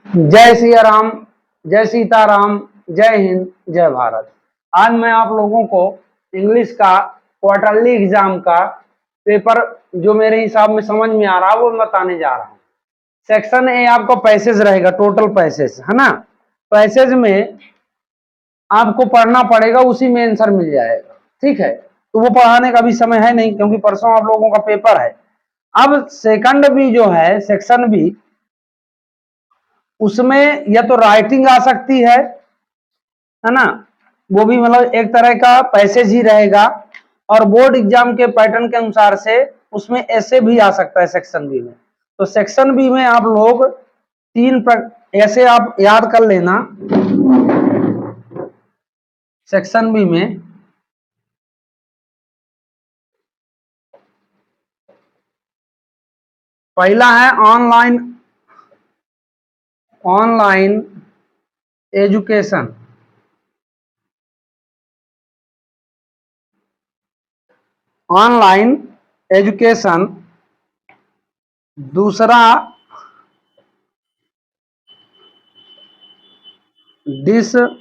जय सिया राम, जय सीताराम, जय हिंद, जय भारत। आज मैं आप लोगों को इंग्लिश का क्वार्टरली एग्जाम का पेपर जो मेरे हिसाब में समझ में आ रहा है वो मैं बताने जा रहा हूँ। सेक्शन ए आपका पैसेज रहेगा, टोटल पैसेज है ना। पैसेज में आपको पढ़ना पड़ेगा, उसी में आंसर मिल जाएगा। ठीक है, तो वो पढ़ाने का भी समय है नहीं क्योंकि परसों आप लोगों का पेपर है। अब सेकंड भी जो है, सेक्शन बी, उसमें या तो राइटिंग आ सकती है ना, वो भी मतलब एक तरह का पैसेज ही रहेगा, और बोर्ड एग्जाम के पैटर्न के अनुसार से उसमें ऐसे भी आ सकता है सेक्शन बी में। तो सेक्शन बी में आप लोग ऐसे आप याद कर लेना। सेक्शन बी में पहला है ऑनलाइन एजुकेशन। Online education. दूसरा डिसएडवांटेज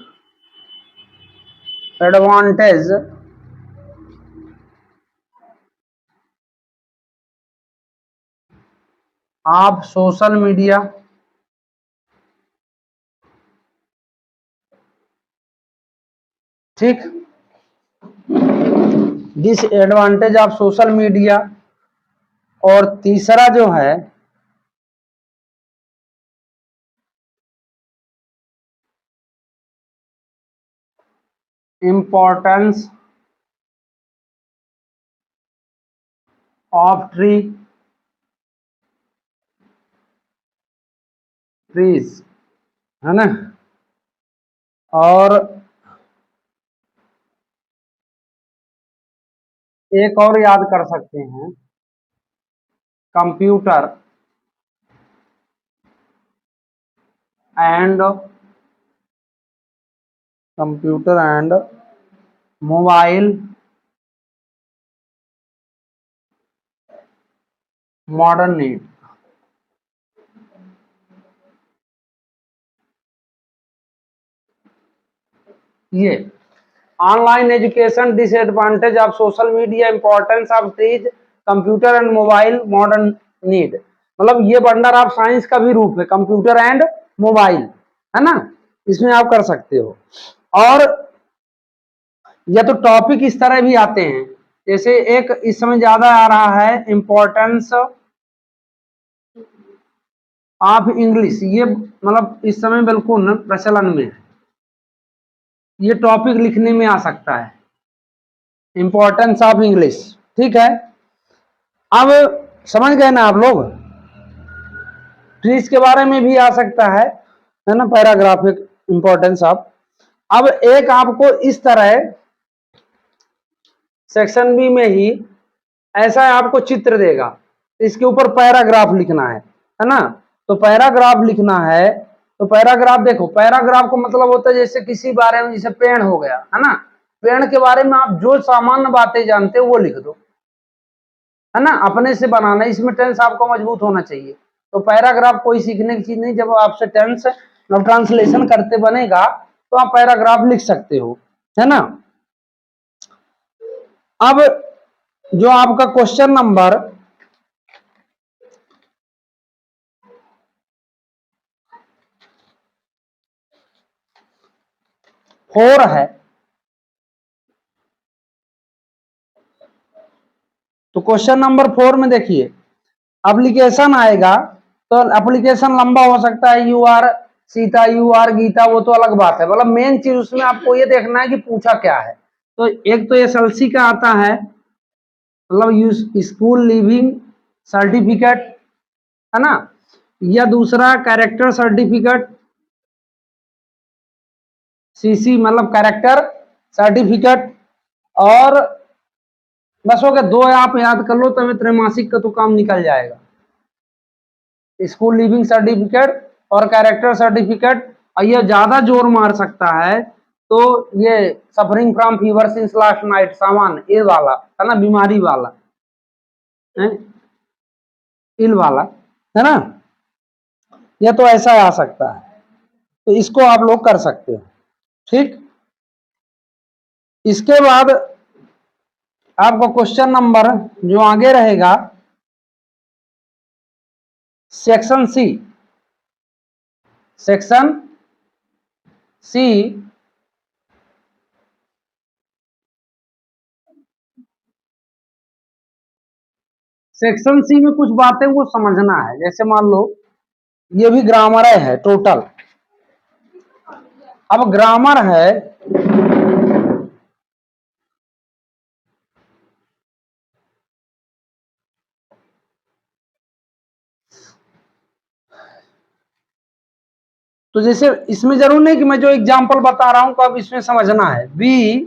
ऑफ सोशल मीडिया। ठीक, डिसएडवांटेज ऑफ सोशल मीडिया। और तीसरा जो है इम्पोर्टेंस ऑफ ट्रीज, है ना। और एक और याद कर सकते हैं, computer and mobile modern need. ये online education, disadvantage of social media, importance of trees, computer and mobile modern need. मतलब ये वंडर ऑफ साइंस का भी रूप है, कंप्यूटर एंड मोबाइल, है ना। इसमें आप कर सकते हो। और या तो टॉपिक इस तरह भी आते हैं, जैसे एक इस समय ज्यादा आ रहा है इंपॉर्टेंस ऑफ इंग्लिश। ये मतलब इस समय बिल्कुल प्रचलन में है, ये टॉपिक लिखने में आ सकता है, इंपॉर्टेंस ऑफ इंग्लिश। ठीक है, अब समझ गए ना आप लोग। ट्रीज के बारे में भी आ सकता है ना, पैराग्राफिक इंपॉर्टेंस ऑफ। अब एक आपको इस तरह सेक्शन बी में ही ऐसा आपको चित्र देगा, इसके ऊपर पैराग्राफ लिखना है ना। तो पैराग्राफ लिखना है, तो पैराग्राफ देखो, पैराग्राफ का मतलब होता है जैसे किसी बारे में, जैसे पेड़ हो गया है ना, पेड़ के बारे में आप जो सामान्य बातें जानते हो वो लिख दो, है ना। अपने से बनाना, इसमें टेंस आपको मजबूत होना चाहिए। तो पैराग्राफ कोई सीखने की चीज नहीं, जब आपसे टेंस ट्रांसलेशन करते बनेगा तो आप पैराग्राफ लिख सकते हो, है ना। अब जो आपका क्वेश्चन नंबर 4 है, तो क्वेश्चन नंबर 4 में देखिए एप्लीकेशन आएगा। तो एप्लीकेशन लंबा हो सकता है, you are Sita, you are Geeta, वो तो अलग बात है। मतलब मेन चीज उसमें आपको ये देखना है कि पूछा क्या है। तो एक तो एसएलसी का आता है, मतलब यू स्कूल लिविंग सर्टिफिकेट, है ना। या दूसरा कैरेक्टर सर्टिफिकेट, सीसी मतलब कैरेक्टर सर्टिफिकेट। और बस हो गया, दो आप याद कर लो तो त्रैमासिक का तो काम निकल जाएगा, स्कूल लिविंग सर्टिफिकेट और कैरेक्टर सर्टिफिकेट। और ये ज्यादा जोर मार सकता है तो ये suffering from fever since last night, सामान ये वाला, है ना, बीमारी वाला है, इल वाला, है ना। या तो ऐसा आ सकता है, तो इसको आप लोग कर सकते हो। ठीक, इसके बाद आपका क्वेश्चन नंबर जो आगे रहेगा, section C. Section C section C में कुछ बातें वो समझना है। जैसे मान लो ये भी ग्रामर है टोटल। अब ग्रामर है, तो जैसे इसमें जरूर नहीं कि मैं जो एग्जांपल बता रहा हूं को अब इसमें समझना है। Be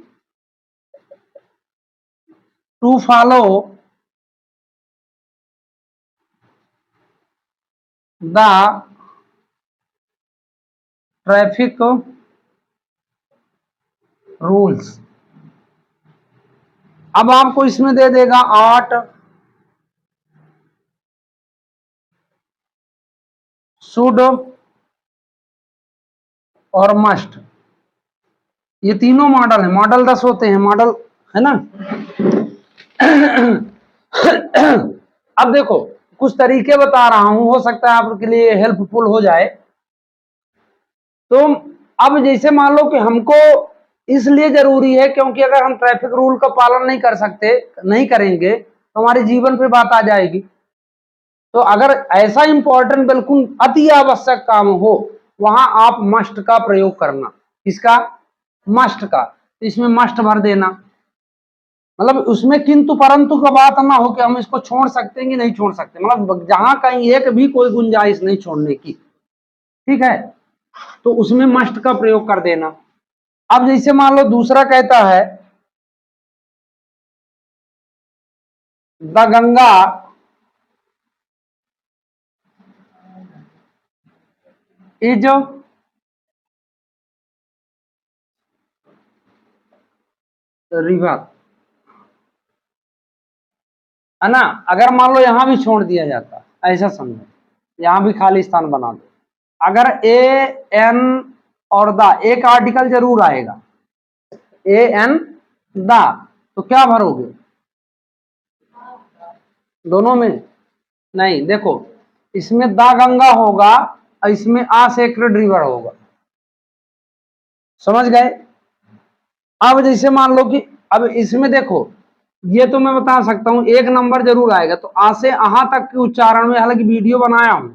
to follow the traffic rules. अब आपको इसमें दे देगा 8 शुड और मस्ट। ये तीनों मॉडल है, मॉडल 10 होते हैं, मॉडल है ना। अब देखो कुछ तरीके बता रहा हूं, हो सकता है आपके लिए हेल्पफुल हो जाए। तो अब जैसे मान लो कि हमको इसलिए जरूरी है क्योंकि अगर हम ट्रैफिक रूल का पालन नहीं कर सकते, नहीं करेंगे, तो हमारे जीवन पे बात आ जाएगी। तो अगर ऐसा इंपॉर्टेंट बिल्कुल अति आवश्यक काम हो, वहां आप मस्ट का प्रयोग करना। किसका? मस्ट का। तो इसमें मस्ट भर देना, मतलब उसमें किंतु परंतु का बात ना हो कि हम इसको छोड़ सकते हैं कि नहीं छोड़ सकते, मतलब जहां कहीं एक भी कोई गुंजाइश नहीं छोड़ने की। ठीक है, तो उसमें मस्ट का प्रयोग कर देना। अब जैसे मान लो दूसरा कहता है द गंगा इज रिवर, है ना। अगर मान लो यहां भी छोड़ दिया जाता, ऐसा समझो, यहां भी खाली स्थान बना दो। अगर ए एन और द, एक आर्टिकल जरूर आएगा, ए एन द, तो क्या भरोगे? दोनों में नहीं, देखो इसमें द गंगा होगा और इसमें आ सेक्रेड रिवर होगा। समझ गए? अब जैसे मान लो कि अब इसमें देखो, ये तो मैं बता सकता हूं एक नंबर जरूर आएगा। तो आ से आहा तक के उच्चारण में, हालांकि वीडियो बनाया हूं,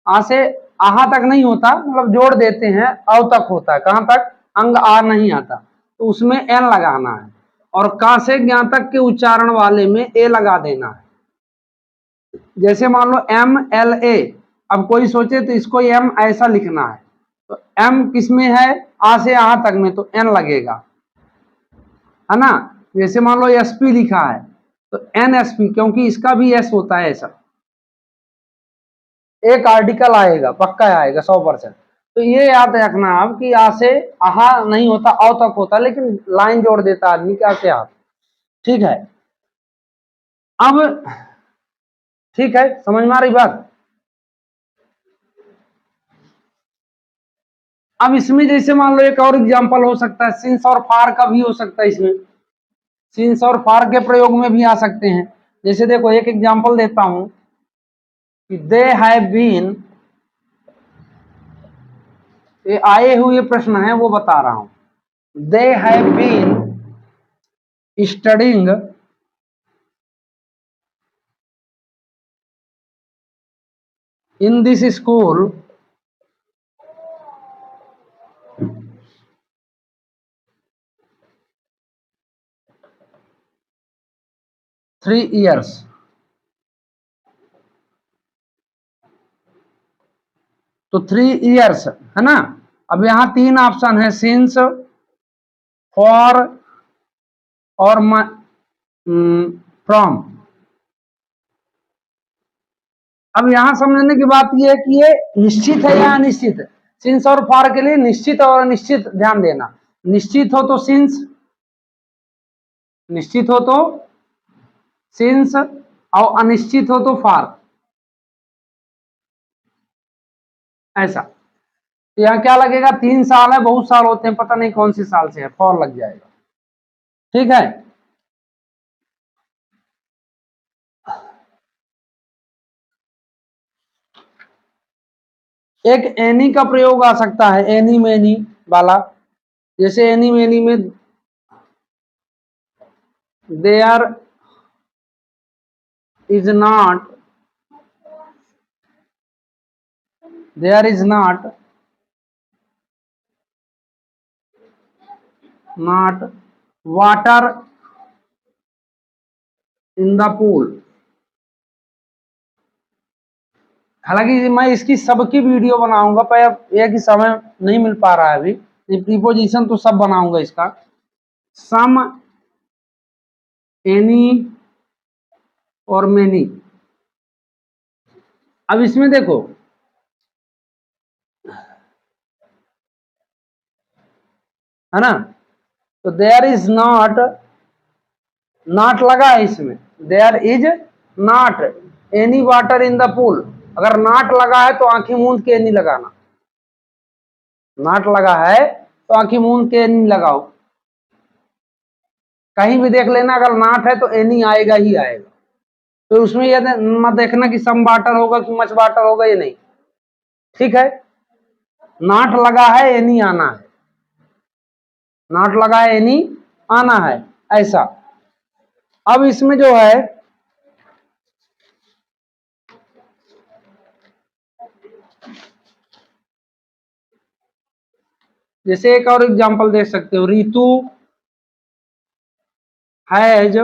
आ से आहा तक नहीं होता, मतलब जोड़ देते हैं, अव तक होता है। कहां तक? अंग आ नहीं आता, तो उसमें एन लगाना है। और का से ज्ञा तक के उच्चारण वाले में ए लगा देना है। जैसे मान लो एम एल ए, अब कोई सोचे तो इसको एम ऐसा लिखना है, तो एम किसमें है? आ से आ तक में, तो एन लगेगा, है ना। जैसे मान लो एसपी लिखा है, तो एन एसपी, क्योंकि इसका भी एस होता है ऐसा। एक आर्टिकल आएगा, पक्का आएगा 100%। तो ये याद रखना आप कि आ से आहा नहीं होता, अव तक होता, लेकिन लाइन जोड़ देता आदमी क्या से आप। ठीक है, अब ठीक है, समझ में आ रही बात? अब इसमें जैसे मान लो एक और एग्जांपल हो सकता है, सिंस और फार का भी हो सकता है। इसमें सिंस और फार के प्रयोग में भी आ सकते हैं। जैसे देखो एक एग्जांपल देता हूं कि दे हैव बीन, ये आए हुए प्रश्न है वो बता रहा हूं। They have been studying in this school 3 years। तो 3 years है ना। अब यहां 3 ऑप्शन है, सिंस, फॉर और फ्रॉम। अब यहां समझने की बात यह है कि ये निश्चित है या अनिश्चित है। सिंस और फॉर के लिए निश्चित और अनिश्चित ध्यान देना। निश्चित हो तो सिंस, निश्चित हो तो सिंस, और अनिश्चित हो तो फॉर। ऐसा। तो यहाँ क्या लगेगा, 3 साल है, बहुत साल होते हैं, पता नहीं कौन सी साल से है, फॉर लग जाएगा। ठीक है। एक एनी का प्रयोग आ सकता है, एनी मेनी वाला। जैसे एनी मेनी में there is not, there is not water in the pool. हालांकि मैं इसकी सबकी वीडियो बनाऊंगा, पर यह कि समय नहीं मिल पा रहा है अभी। प्रीपोजिशन तो सब बनाऊंगा इसका। सम, एनी और मेनी। अब इसमें देखो, है ना, तो देयर इज नॉट, नॉट लगा है इसमें, there is not any water in the pool. अगर नॉट लगा है तो आंखें मूंद के एनी लगाना, नॉट लगा है तो आंखें मूंद के एनी लगाओ। कहीं भी देख लेना, अगर नॉट है तो एनी आएगा ही आएगा। तो उसमें यह मत देखना कि सम वाटर होगा कि मच वाटर होगा, ये नहीं। ठीक है, नॉट लगा है एनी आना है, नॉट लगा है एनी आना है, ऐसा। अब इसमें जो है, जैसे एक और एग्जांपल देख सकते हो, रितु हैज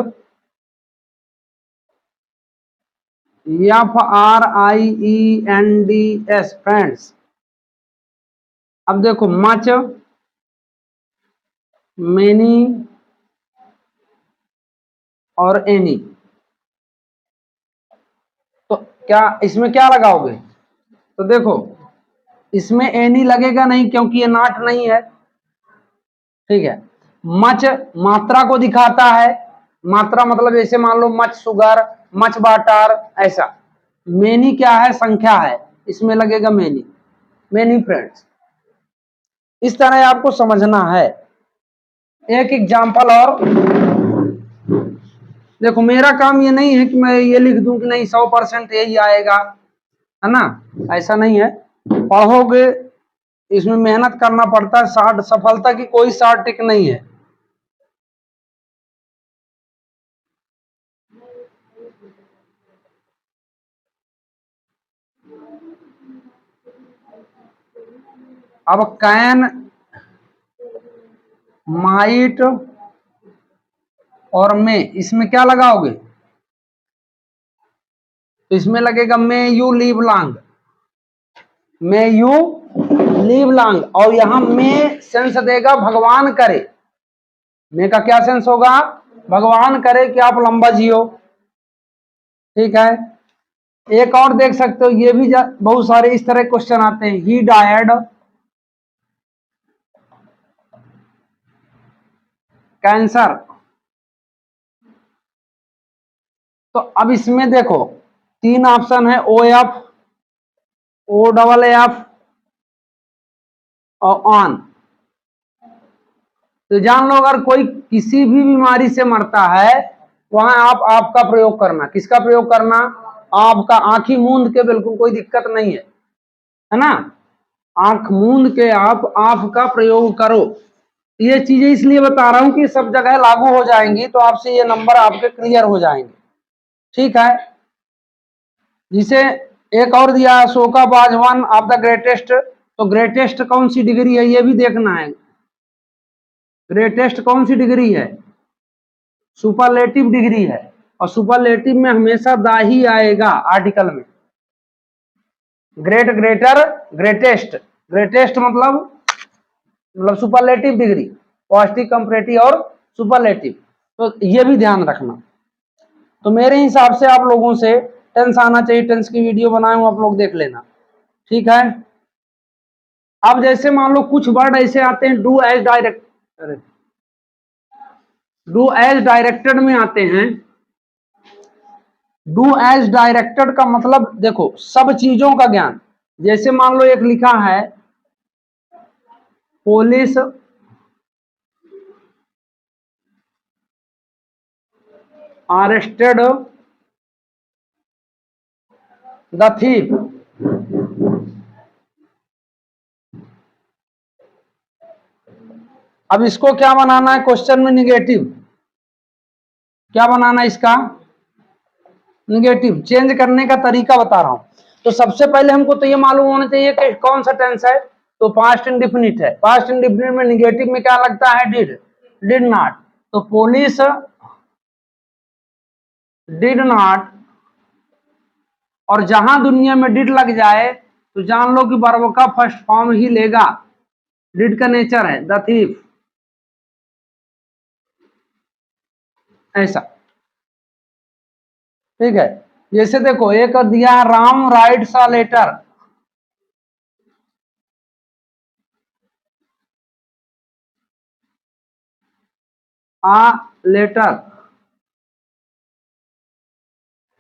FRIENDS फ्रेंड्स। अब देखो, मच, मेनी और एनी। तो क्या इसमें क्या लगाओगे, तो देखो इसमें एनी लगेगा नहीं क्योंकि ये नॉट नहीं है। ठीक है। मच मात्रा को दिखाता है, मात्रा मतलब जैसे मान लो मच शुगर, मच वाटर, ऐसा। मेनी क्या है, संख्या है, इसमें लगेगा मेनी, मेनी फ्रेंड्स। इस तरह आपको समझना है। एक एग्जांपल और देखो, मेरा काम ये नहीं है कि मैं ये लिख दूं कि नहीं 100% यही आएगा, है ना, ऐसा नहीं है। पढ़ोगे, इसमें मेहनत करना पड़ता है, शार्ट सफलता की कोई शार्ट टिक नहीं है। अब कैन, माइट और मे, इसमें क्या लगाओगे, तो इसमें लगेगा may you leave long, may you leave long. और यहां मे सेंस देगा भगवान करे, मे का क्या सेंस होगा, भगवान करे कि आप लंबा जियो। ठीक है। एक और देख सकते हो, ये भी बहुत सारे इस तरह क्वेश्चन आते हैं, ही डायड कैंसर। तो अब इसमें देखो 3 ऑप्शन है, OF, OFF और ऑन। तो जान लो, अगर कोई किसी भी बीमारी से मरता है, वहां आप आपका प्रयोग करना। किसका प्रयोग करना, आपका। आंखी मूंद के, बिल्कुल कोई दिक्कत नहीं है ना, आंख मूंद के आप का प्रयोग करो। ये चीजें इसलिए बता रहा हूं कि सब जगह लागू हो जाएंगी, तो आपसे ये नंबर आपके क्लियर हो जाएंगे। ठीक है। जिसे एक और दिया, शोका बाज वन ऑफ द ग्रेटेस्ट। तो ग्रेटेस्ट कौन सी डिग्री है, ये भी देखना है। ग्रेटेस्ट कौन सी डिग्री है, सुपरलेटिव डिग्री है। और सुपरलेटिव में हमेशा द ही आएगा आर्टिकल में। Great, greater, greatest. ग्रेटेस्ट मतलब सुपरलेटिव डिग्री, पॉजिटिव, कंपैरेटिव और सुपरलेटिव। तो ये भी ध्यान रखना। तो मेरे हिसाब से आप लोगों से टेंस आना चाहिए, टेंस की वीडियो बनाए हूं, आप लोग देख लेना। ठीक है। अब जैसे मान लो कुछ वर्ड ऐसे आते हैं, do as direct, do as directed में आते हैं। डू एज डायरेक्टेड का मतलब देखो, सब चीजों का ज्ञान। जैसे मान लो एक लिखा है पुलिस अरेस्टेड द थीफ। अब इसको क्या बनाना है क्वेश्चन में, निगेटिव। क्या बनाना है इसका, निगेटिव। चेंज करने का तरीका बता रहा हूं। तो सबसे पहले हमको तो ये मालूम होना चाहिए कि कौन सा टेंस है। तो पास्ट इंडिफिनिट है। पास्ट इंडिफिनिट में निगेटिव में क्या लगता है, डिड नॉट। तो पुलिस डिड नॉट, और जहां दुनिया में डिड लग जाए तो जान लो कि वर्ब का फर्स्ट फॉर्म ही लेगा। डिड का नेचर है द थीफ, ऐसा। ठीक है। जैसे देखो एक दिया Ram writes a letter. Letter.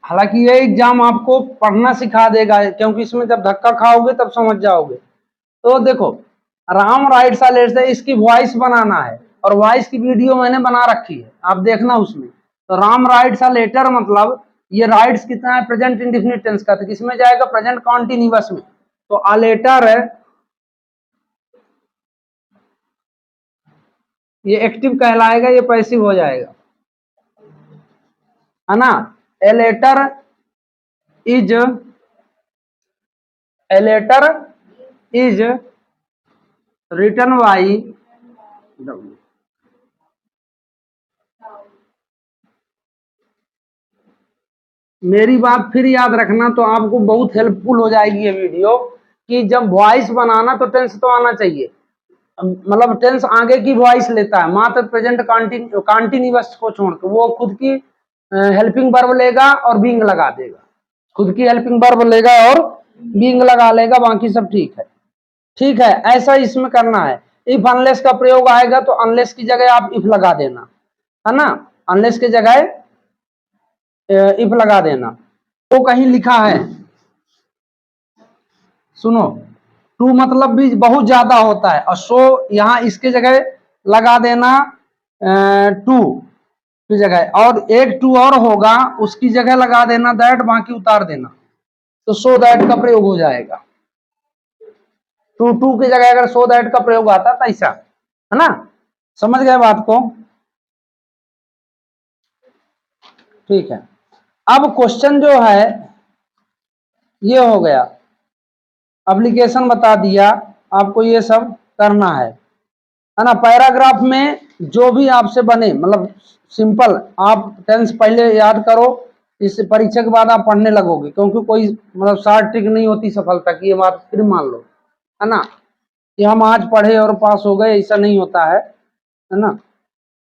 हालांकि ये एग्जाम आपको पढ़ना सिखा देगा, क्योंकि इसमें जब धक्का खाओगे तब समझ जाओगे। तो देखो राम राइट्स अ लेटर, इसकी वॉइस बनाना है, और वॉइस की वीडियो मैंने बना रखी है, आप देखना उसमें। तो राम राइट्स अ लेटर मतलब ये राइट्स कितना है, प्रेजेंट इंडेफिनिट टेंस का, तो किसमें जाएगा, प्रेजेंट कॉन्टिन्यूअस में। तो अ लेटर है, ये एक्टिव कहलाएगा, ये पैसिव हो जाएगा, है ना। A letter is, a letter is written by, मेरी बात फिर याद रखना, तो आपको बहुत हेल्पफुल हो जाएगी ये वीडियो, कि जब वॉइस बनाना तो टेंस तो आना चाहिए। मतलब टेंस आगे की वॉइस लेता है, मात्र प्रेजेंट कॉन्टिन्यूअस को छोड़ के वो खुद की हेल्पिंग वर्ब लेगा और बीइंग लगा देगा। खुद की हेल्पिंग वर्ब लेगा और बीइंग लगा लेगा, बाकी सब ठीक है। ठीक है, ऐसा इसमें करना है। इफ अनलेस का प्रयोग आएगा तो अनलेस की जगह आप इफ लगा देना, है ना। अनलेस की जगह इफ लगा देना। तो कहीं लिखा है, सुनो, टू मतलब भी बहुत ज्यादा होता है, और सो यहाँ इसके जगह लगा देना टू की जगह, और एक टू और होगा उसकी जगह लगा देना दैट, बाकी उतार देना। तो सो दैट का प्रयोग हो जाएगा। टू टू की जगह अगर सो दैट का प्रयोग आता तो ऐसा, है ना। समझ गए बात को। ठीक है। अब क्वेश्चन जो है ये हो गया, एप्लीकेशन बता दिया, आपको ये सब करना है ना। पैराग्राफ में जो भी आपसे बने, मतलब सिंपल, आप टेंस पहले याद करो, इस परीक्षा के बाद आप पढ़ने लगोगे, क्योंकि कोई मतलब शॉर्ट ट्रिक नहीं होती सफलता की, ये बात फिर मान लो, है ना, कि हम आज पढ़े और पास हो गए, ऐसा नहीं होता है ना।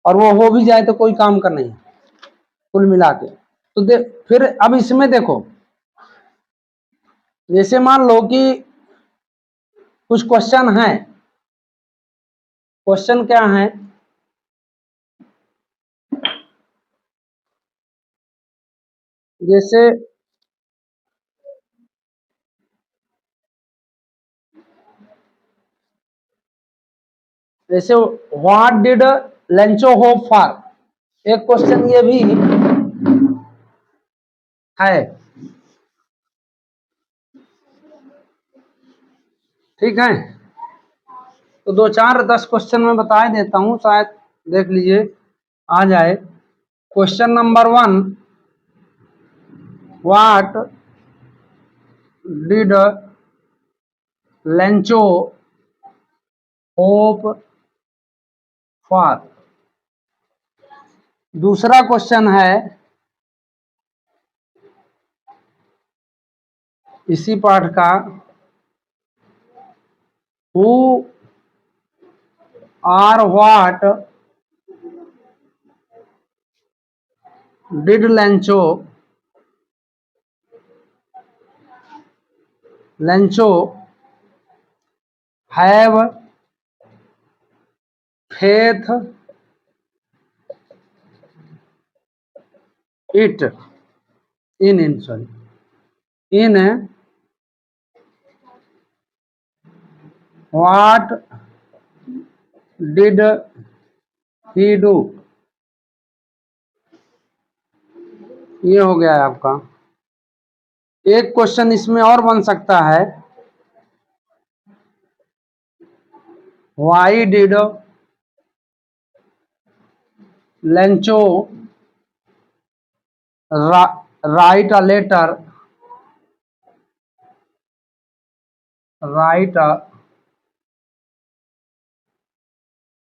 और वो हो भी जाए तो कोई काम का नहीं, कुल मिला के। तो फिर अब इसमें देखो, जैसे मान लो कि कुछ क्वेश्चन है। क्वेश्चन क्या है, जैसे जैसे what did Lencho hope for, एक क्वेश्चन ये भी है। ठीक है। तो दो चार 10 क्वेश्चन मैं बता देता हूं, शायद देख लीजिए आ जाए। Question number 1, what did Lencho hope for. दूसरा क्वेश्चन है इसी पाठ का, who are what did Lencho have faith it in sorry in what did he do, ये हो गया है आपका। एक क्वेश्चन इसमें और बन सकता है, why did Lencho write a letter, write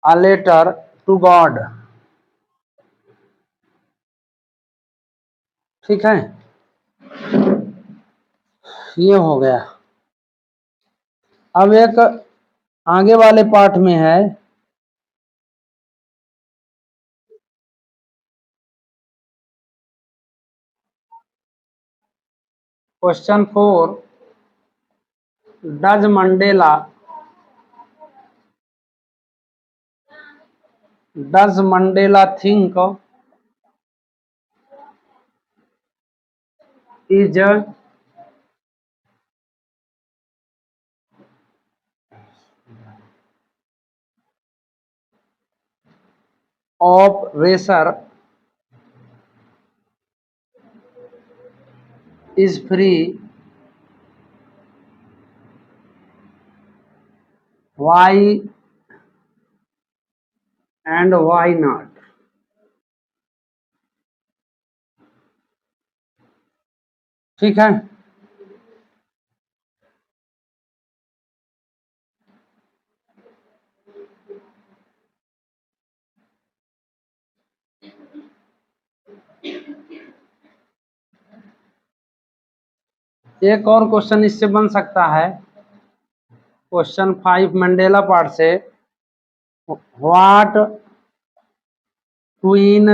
a letter to God. ठीक है, ये हो गया। अब एक आगे वाले पार्ट में है, question 4, does Mandela think is of racer is free, why and why not. ठीक है, एक और क्वेश्चन इससे बन सकता है, क्वेश्चन 5 मंडेला पार्ट से, what twin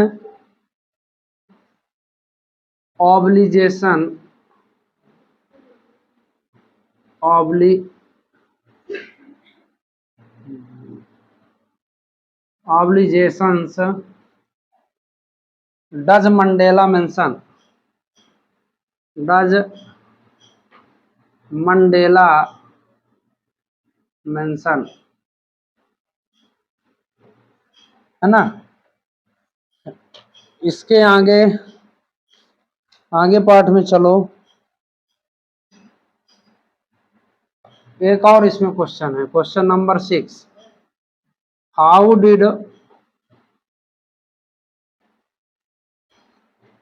obligation obligations does Mandela mention, does Mandela mention, है ना। इसके आगे आगे पार्ट में चलो, एक और इसमें क्वेश्चन है, question number 6, how did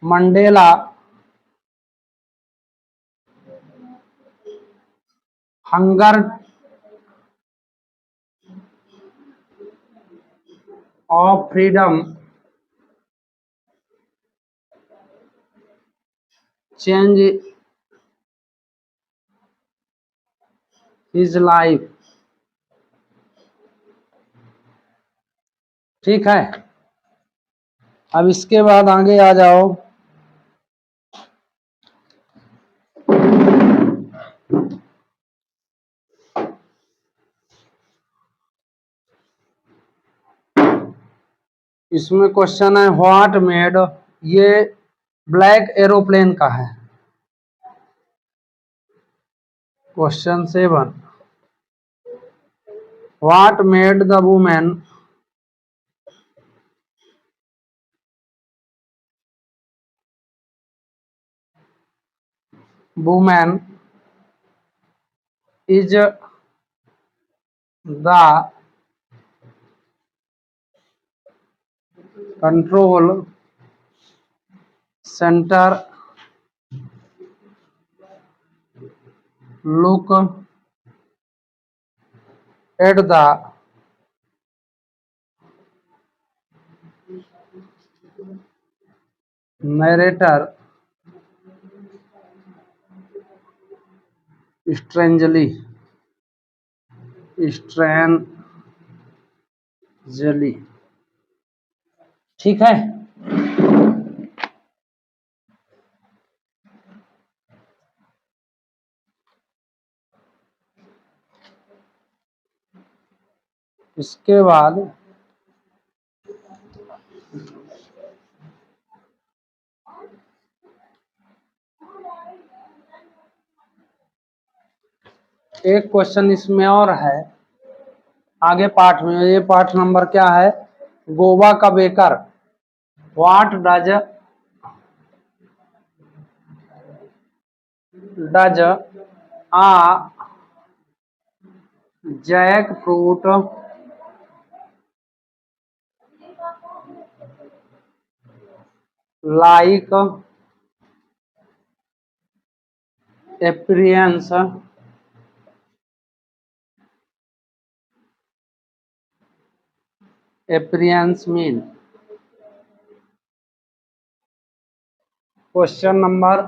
Mandela hunger of freedom change his life. ठीक है, अब इसके बाद आगे आ जाओ, इसमें क्वेश्चन है व्हाट मेड, ये ब्लैक एरोप्लेन का है, question 7, what made the women is the control centre, look at the narrator strangely, strangely. ठीक है, इसके बाद एक क्वेश्चन इसमें और है, आगे पाठ में, ये पाठ नंबर क्या है, गोवा का baker. What does a jackfruit like appearance mean. Question number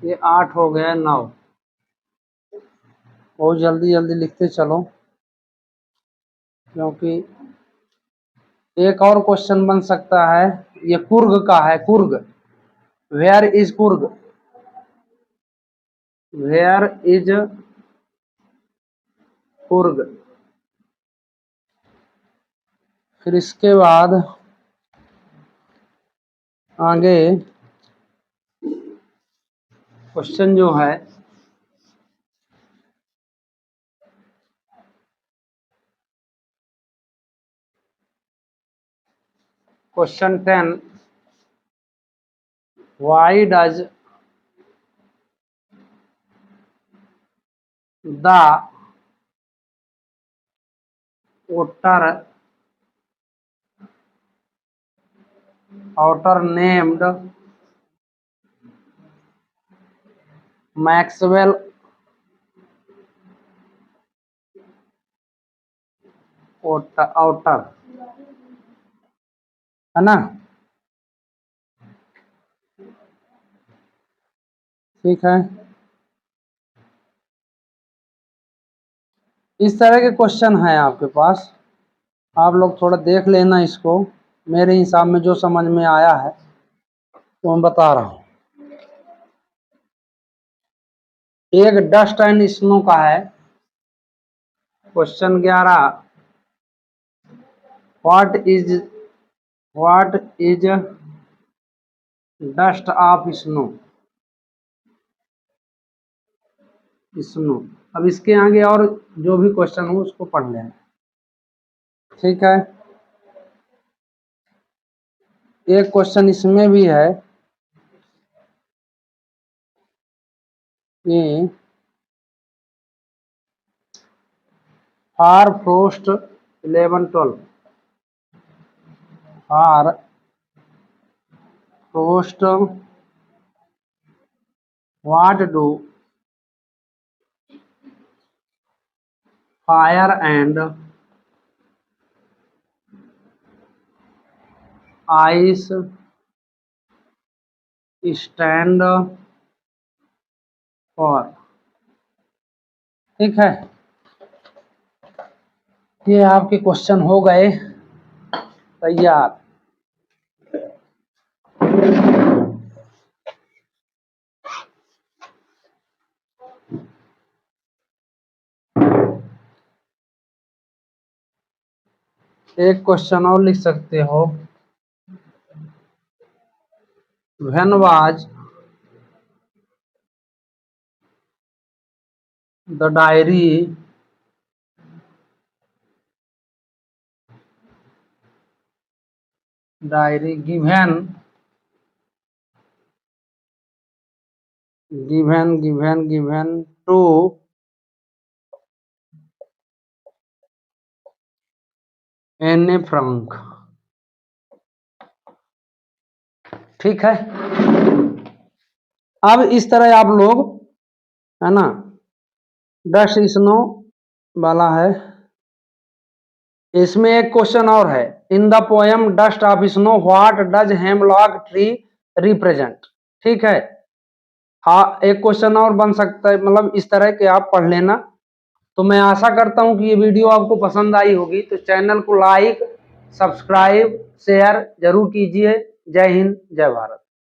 ये 8 हो गया, 9। बहुत जल्दी जल्दी लिखते चलो, क्योंकि एक और क्वेश्चन बन सकता है। ये कुर्ग का है, Coorg. Where is Coorg, where is Coorg. फिर इसके बाद आगे क्वेश्चन जो है, question 10, why does the outer named Maxwell outer, है ना, ठीक है। इस तरह के क्वेश्चन है आपके पास, आप लोग थोड़ा देख लेना इसको। मेरे हिसाब में जो समझ में आया है तो मैं बता रहा हूँ। एक डस्ट एंड स्नो का है, question 11, what is dust of snow. Snow, अब इसके आगे और जो भी क्वेश्चन हो उसको पढ़ लेना, ठीक है। एक क्वेश्चन इसमें भी है कि for frost 11-12, for frost what do fire and ice stand for, ठीक है। ये आपके क्वेश्चन हो गए तैयार। एक क्वेश्चन और लिख सकते हो, when was the diary given to एने फ्रैंक, ठीक है। अब इस तरह आप लोग, है ना, डस्ट स्नो वाला है। इसमें एक क्वेश्चन और है, in the poem dust of snow what does hemlock tree represent, ठीक है। हाँ, एक क्वेश्चन और बन सकता है, मतलब इस तरह के आप पढ़ लेना। तो मैं आशा करता हूं कि ये वीडियो आपको पसंद आई होगी, तो चैनल को लाइक, सब्सक्राइब, शेयर जरूर कीजिए। जय हिंद, जय भारत।